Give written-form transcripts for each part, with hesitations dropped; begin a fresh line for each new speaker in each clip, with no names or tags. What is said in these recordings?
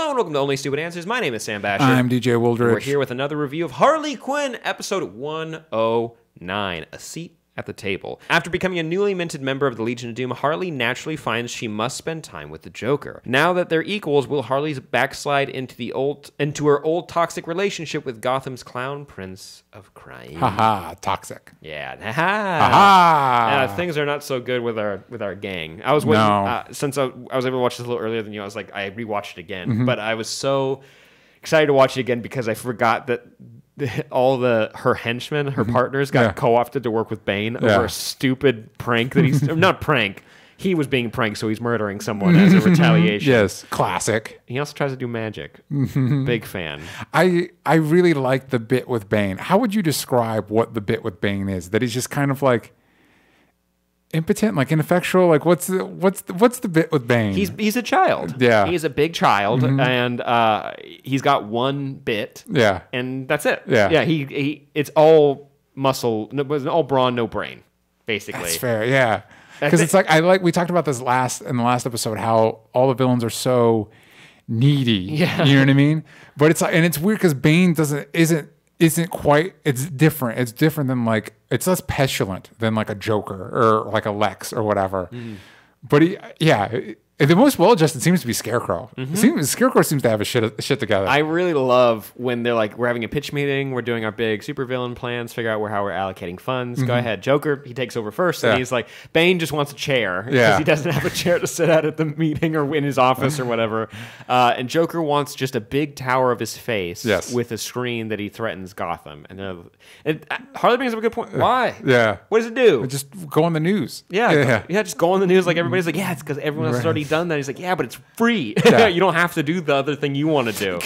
Hello and welcome to Only Stupid Answers. My name is Sam Basher.
I'm DJ Wooldridge.
We're here with another review of Harley Quinn, episode 109, A Seat at the Table. After becoming a newly minted member of the Legion of Doom, Harley naturally finds she must spend time with the Joker. Now that they're equals, will Harley's backslide into her old toxic relationship with Gotham's clown prince of crime?
Haha, toxic.
Yeah,
Haha.
things are not so good with our gang. I was waiting, since I was able to watch this a little earlier than you. I was like, I rewatched it again, but I was so excited to watch it again because I forgot that all her henchmen, her partners, got co-opted to work with Bane over a stupid prank that he's not prank. He was being pranked, so he's murdering someone as a retaliation.
Yes, classic.
He also tries to do magic. Big fan.
I really like the bit with Bane. How would you describe what the bit with Bane is? That he's just kind of like impotent, like ineffectual. Like what's the bit with Bane?
He's a child.
Yeah,
he's a big child, and he's got one bit.
Yeah,
and that's it.
Yeah.
It's all muscle, all brawn, no brain, basically.
That's fair. Yeah, because it's like we talked about this in the last episode, how all the villains are so needy.
Yeah,
you know what I mean. But it's like, and it's weird because Bane isn't quite. It's different. It's different than like, it's less petulant than like a Joker or like a Lex or whatever. But the most well-adjusted seems to be Scarecrow. Scarecrow seems to have his shit together.
I really love when they're like, we're having a pitch meeting, we're doing our big supervillain plans, figure out how we're allocating funds. Go ahead. Joker, he takes over first, and he's like, Bane just wants a chair because he doesn't have a chair to sit at the meeting or in his office or whatever. And Joker wants just a big tower of his face with a screen that he threatens Gotham. And Harley brings up a good point. Why?
Yeah.
What does it do?
Just go on the news.
Yeah, just go on the news like everybody's like, yeah, it's because everyone else has already done that. He's like, yeah, but it's free. You don't have to do the other thing you want to do.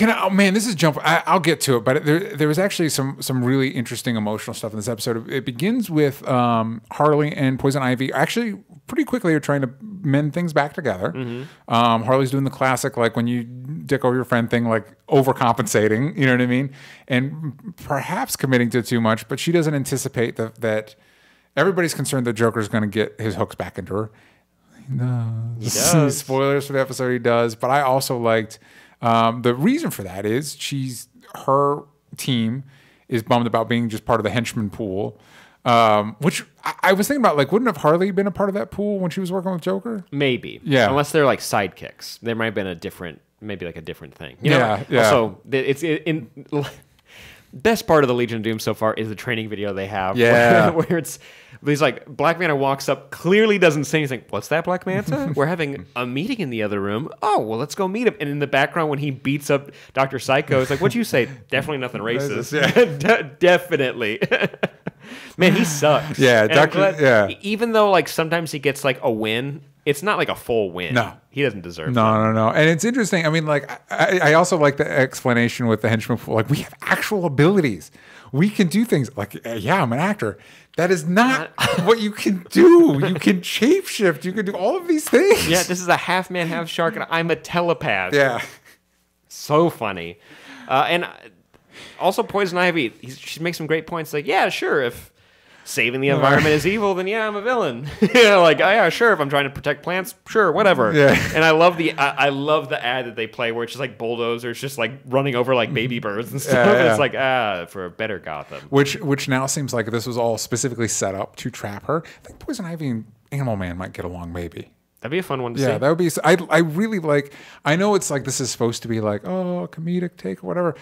This is jump. I'll get to it, but there was actually some really interesting emotional stuff in this episode. It begins with Harley and Poison Ivy actually pretty quickly are trying to mend things back together. Harley's doing the classic, like when you dick over your friend thing, like overcompensating, you know what I mean? And perhaps committing to too much, but she doesn't anticipate that everybody's concerned that Joker's going to get his hooks back into her. He does. Spoilers for the episode, he does. But I also liked the reason for that is her team is bummed about being just part of the henchman pool. Which I was thinking about, like, wouldn't have Harley been a part of that pool when she was working with Joker?
Maybe.
Yeah.
Unless they're like sidekicks. There might have been a different thing. You
know?
Also, best part of the Legion of Doom so far is the training video they have.
Yeah.
Where he's like, Black Manta walks up, clearly doesn't say anything. What's that, Black Manta? We're having a meeting in the other room. Oh, well, let's go meet him. And in the background, when he beats up Dr. Psycho, it's like, what'd you say? Definitely nothing racist. Definitely. Man, he sucks.
Yeah,
even though like sometimes he gets like a win, it's not like a full win.
No.
He doesn't deserve that.
No. And it's interesting. I mean, like, I also like the explanation with the henchman pool. Like, we have actual abilities. We can do things. Like, yeah, I'm an actor. That is not what you can do. You can shapeshift. You can do all of these things.
Yeah, this is a half man, half shark, and I'm a telepath.
Yeah.
So funny. And also Poison Ivy, she makes some great points. Like, yeah, sure, if saving the environment is evil, then yeah, I'm a villain. Yeah, sure, if I'm trying to protect plants, sure, whatever. Yeah. And I love the ad that they play where it's just like bulldozers just like running over like baby birds and stuff. And it's like, for a better Gotham.
Which now seems like this was all specifically set up to trap her. I think Poison Ivy and Animal Man might get along, maybe.
That'd be a fun one to see.
Yeah, that would be. I really like. I know it's like this is supposed to be like, a comedic take or whatever.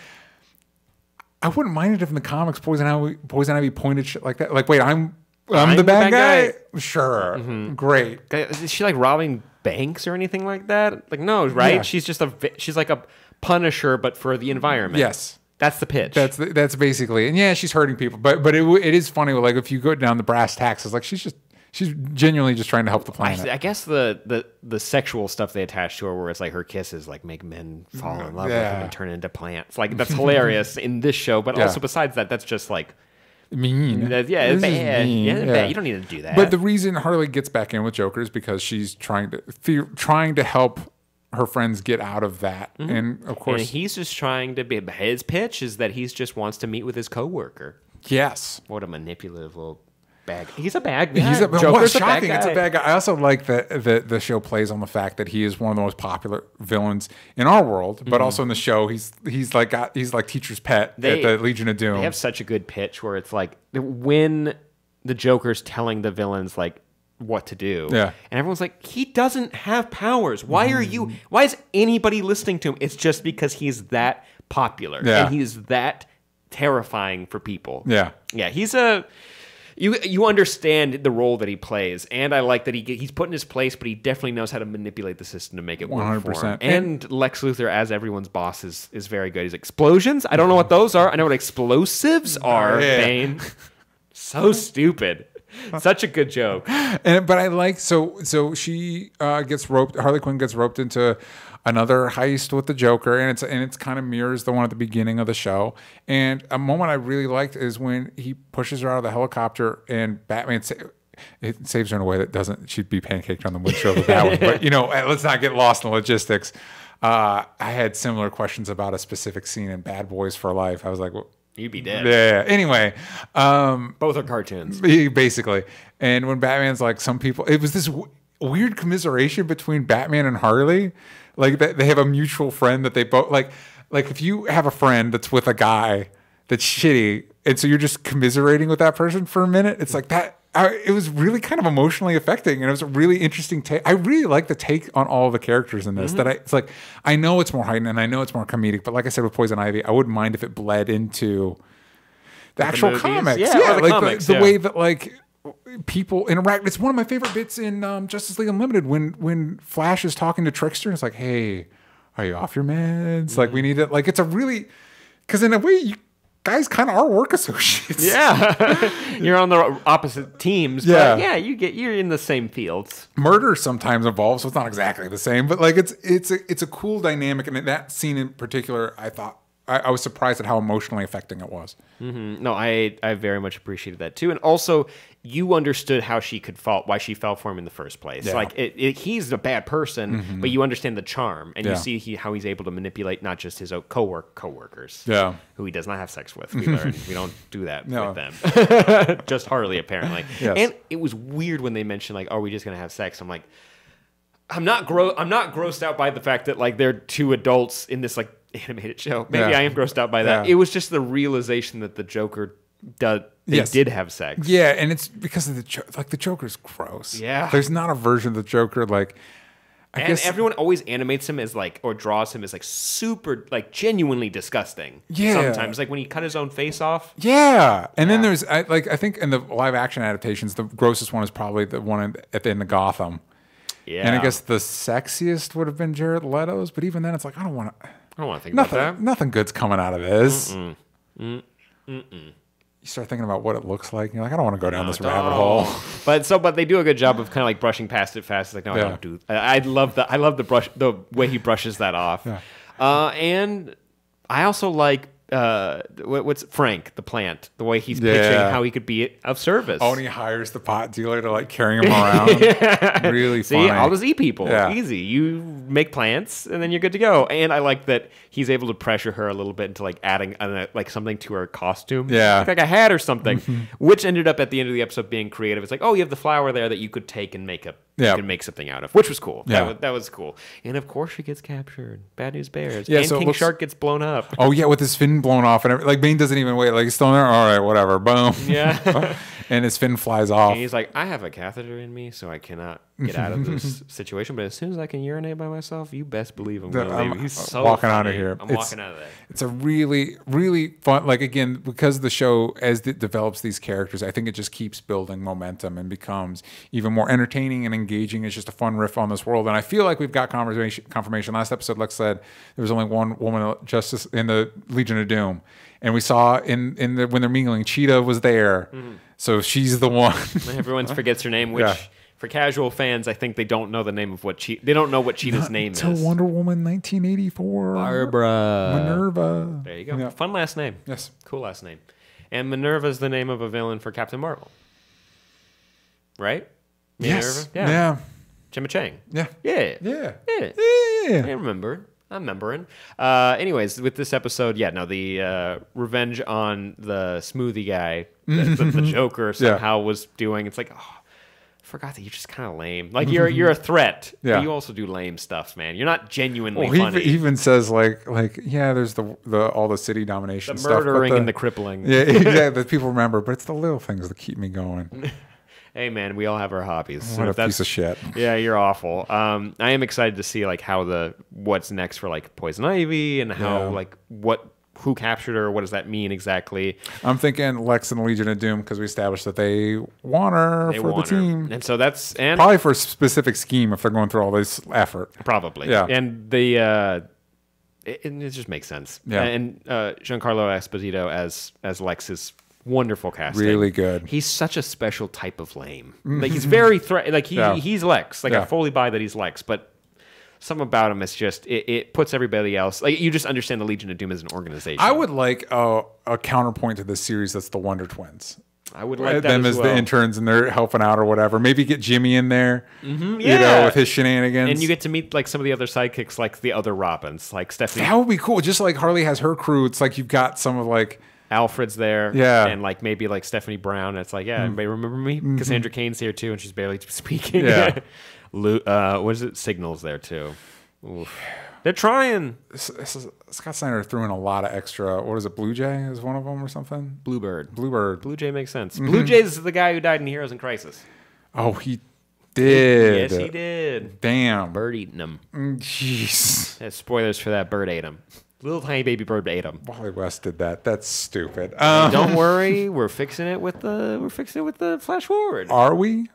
I wouldn't mind it if in the comics Poison Ivy pointed shit like that. Like, wait, I'm the bad guy? Sure. Great.
Is she like robbing banks or anything like that? Like, no, right? Yeah. She's like a Punisher, but for the environment.
Yes.
That's the pitch.
That's basically, and yeah, she's hurting people. But it is funny, like if you go down the brass tacks, it's like she's genuinely just trying to help the planet.
I guess the sexual stuff they attach to her, where it's like her kisses like make men fall in love with them and turn into plants. Like, that's hilarious in this show. But also besides that, that's just like
mean.
It's bad. Bad. You don't need to do that.
But the reason Harley gets back in with Joker is because she's trying to help her friends get out of that. And of course,
and he's just trying to be. His pitch is that he just wants to meet with his coworker.
Yes.
What a manipulative little bad. He's a bad guy.
Joker's shocking. It's a bad guy. I also like that the show plays on the fact that he is one of the most popular villains in our world, but also in the show he's like teacher's pet at the Legion of Doom.
They have such a good pitch where it's like when the Joker's telling the villains like what to do, and everyone's like, he doesn't have powers. Why is anybody listening to him? It's just because he's that popular and he's that terrifying for people. He's you understand the role that he plays, and I like that he's put in his place, but he definitely knows how to manipulate the system to make it work 100%. For him. And Lex Luthor as everyone's boss is very good. He's explosions. I don't know what those are. I know what explosives are. Bane. So stupid. Such a good joke.
But I like so she gets roped. Harley Quinn gets roped into another heist with the Joker, and it's kind of mirrors the one at the beginning of the show. And a moment I really liked is when he pushes her out of the helicopter, and Batman it saves her in a way that doesn't. She'd be pancaked on the windshield with that one. But let's not get lost in logistics. I had similar questions about a specific scene in Bad Boys for Life. I was like, well,
you'd be dead.
Yeah. Anyway,
both are cartoons,
basically. And when Batman's like, some people, it was this weird commiseration between Batman and Harley. Like they have a mutual friend that they both like if you have a friend that's with a guy that's shitty, and so you're just commiserating with that person for a minute, it's like that. It was really kind of emotionally affecting, and it was a really interesting take. I really like the take on all the characters in this. It's like I know it's more heightened and I know it's more comedic, but like I said with Poison Ivy, I wouldn't mind if it bled into the actual comics. The way that like people interact. It's one of my favorite bits in Justice League Unlimited when Flash is talking to Trickster and it's like, hey, are you off your meds? Like we need it. Like it's a really, because in a way you guys kind of are work associates.
Yeah. You're on the opposite teams, but you're in the same fields.
Murder sometimes involves, so it's not exactly the same, but like it's a cool dynamic, and that scene in particular, I thought I was surprised at how emotionally affecting it was.
No, I very much appreciated that too, and also you understood how she could fall, why she fell for him in the first place. Yeah. Like he's a bad person, but you understand the charm, and you see how he's able to manipulate not just his coworkers, who he does not have sex with. We learned we don't do that with them. Just Harley, apparently. Yes. And it was weird when they mentioned like, "Are we just gonna have sex?" I'm like, I'm not grossed out by the fact that like they're two adults in this like animated show. Maybe I am grossed out by that. It was just the realization that the Joker did have sex.
Yeah, and it's because of the Joker's gross. Yeah. There's not a version of the Joker like I guess everyone always animates him as like, or draws him as like super, like genuinely disgusting. Yeah.
Sometimes, like when he cut his own face off.
Yeah. And then there's, I think in the live action adaptations, the grossest one is probably the one at the end of Gotham. Yeah. And I guess the sexiest would have been Jared Leto's, but even then it's like, I don't want to think about that. Nothing good's coming out of this. You start thinking about what it looks like, and you're like, I don't want to go down this rabbit hole.
But they do a good job of kind of like brushing past it fast. It's like, no, I don't do. I love the way he brushes that off. Yeah. And I also like what's Frank the plant, the way he's pitching how he could be of service.
Oh, and he hires the pot dealer to like carry him around. Really funny.
See, I'll just eat people. Easy. You make plants and then you're good to go. And I like that he's able to pressure her a little bit into like adding like something to her costume. Yeah. Like a hat or something, which ended up at the end of the episode being creative. It's like, oh, you have the flower there that you could take and make you can make something out of, which was cool. Yeah. That was cool. And of course she gets captured. Bad News Bears. Yeah, and so King Shark gets blown up.
Oh yeah, with his fin blown off and everything. Like Bane doesn't even wait. Like he's still in there. All right, whatever. Boom. Yeah. And his fin flies off.
And he's like, I have a catheter in me, so I cannot get out of this situation. But as soon as I can urinate by myself, you best believe I'm going to leave. He's so
walking out of here.
I'm walking out of there.
It's a really, really fun. Like again, because the show as it develops these characters, I think it just keeps building momentum and becomes even more entertaining and engaging. It's just a fun riff on this world, and I feel like we've got confirmation. Last episode, Lex said there was only one woman of justice in the Legion of Doom, and we saw when they're mingling, Cheetah was there. So she's the one.
Everyone forgets her name, which for casual fans, I think they don't know the name of they don't know what Cheetah's name is.
Until Wonder Woman 1984.
Barbara.
Minerva.
There you go. Yeah. Fun last name.
Yes.
Cool last name. And Minerva is the name of a villain for Captain Marvel. Right?
Minerva? Yes.
Yeah. Gemma Chang.
Yeah.
Yeah.
Yeah.
Yeah.
Yeah.
I remember. I'm remembering. Anyways, with this episode, the revenge on the smoothie guy, the Joker somehow was doing. It's like, oh, I forgot that you're just kind of lame. Like you're a threat. Yeah. But you also do lame stuff, man. You're not genuinely funny.
He even says like there's the all the city domination
the
stuff,
murdering and the crippling.
Yeah, exactly. People remember, but it's the little things that keep me going.
Hey man, we all have our hobbies.
What a piece of shit.
Yeah, you're awful. I am excited to see like how what's next for like Poison Ivy and how who captured her. What does that mean exactly?
I'm thinking Lex and the Legion of Doom because we established that they want her for the team,
and so that's
probably for a specific scheme if they're going through all this effort.
Probably,
yeah.
And it just makes sense.
Yeah,
and Giancarlo Esposito as Lex is wonderful casting.
Really good.
He's such a special type of lame. Like he's very he's Lex. Like I fully buy that he's Lex, but. Something about him is just it puts everybody else like you just understand the Legion of Doom as an organization.
I would like a counterpoint to this series that's the Wonder Twins.
I would like that
them as the interns and they're helping out or whatever. Maybe get Jimmy in there, with his shenanigans,
and you get to meet like some of the other sidekicks, like the other Robins, like Stephanie.
That would be cool. Just like Harley has her crew, it's like you've got some of like.
Alfred's there, and like maybe like Stephanie Brown. It's like, everybody remember me? Cassandra Cain's here too, and she's barely speaking.
Yeah,
what is it? Signal's there too. Oof. They're trying.
Scott Snyder threw in a lot of extra. What is it? Blue Jay is one of them or something.
Bluebird.
Blue
Jay makes sense. Blue Jay is the guy who died in Heroes in Crisis.
Oh, he did.
Yes, he did.
Damn.
Bird eating him.
Jeez.
Yeah, spoilers for that. Bird ate him. Little tiny baby bird ate him.
Wally West did that. That's stupid.
Don't worry, we're fixing it with the flash forward.
Are we?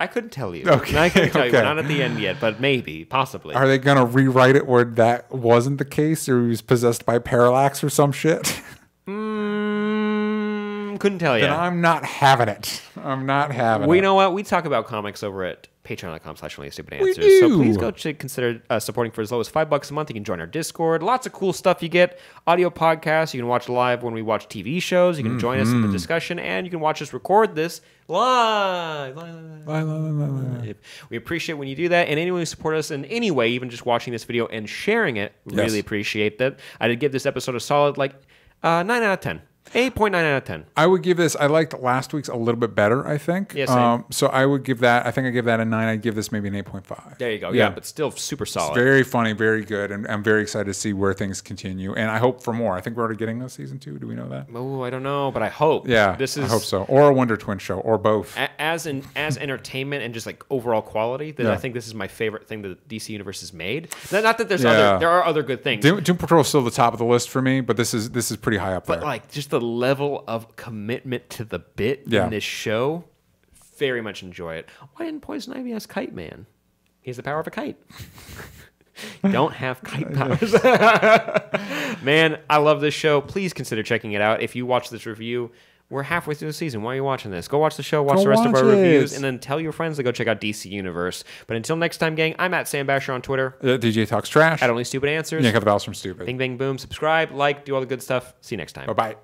I couldn't tell you.
Okay.
I couldn't tell you. We're not at the end yet, but maybe, possibly.
Are they gonna rewrite it where that wasn't the case, or he was possessed by parallax or some shit?
Couldn't tell you.
Then I'm not having it.
Well, you know what? We talk about comics over at patreon.com/onlystupid-answers. So please go consider supporting for as low as $5 a month. You can join our Discord. Lots of cool stuff you get. Audio podcasts. You can watch live when we watch TV shows. You can join us in the discussion, and you can watch us record this live. We appreciate when you do that. And anyone who support us in any way, even just watching this video and sharing it, really appreciate that. I did give this episode a solid 9 out of 10. 8.9 out of 10.
I would give this, I liked last week's a little bit better, I think.
Yes, same.
So I would give that, I think I give that a 9. I'd give this maybe an 8.5.
There you go. Yeah, but still super solid.
It's very funny, very good, and I'm very excited to see where things continue. And I hope for more. I think we're already getting a season 2. Do we know that?
Oh, I don't know, but I hope.
Yeah, I hope so. Or a Wonder Twin show, or both.
As entertainment and just like overall quality, I think this is my favorite thing that the DC universe has made. Not that there are other good things.
Doom Patrol is still the top of the list for me, but this is pretty high up there.
But like just the level of commitment to the bit in this show, very much enjoy it. Why didn't Poison Ivy ask Kite Man? He has the power of a kite. You don't have kite powers. Man, I love this show. Please consider checking it out. If you watch this review, we're halfway through the season. Why are you watching this? Go watch the show, watch the rest of our reviews, and then tell your friends to go check out DC Universe. But until next time, gang, I'm at Sam Basher on Twitter.
DJ Talks Trash.
At Only Stupid Answers.
Yank out the bells from stupid.
Bing, bang, boom. Subscribe, like, do all the good stuff. See you next time.
Bye-bye.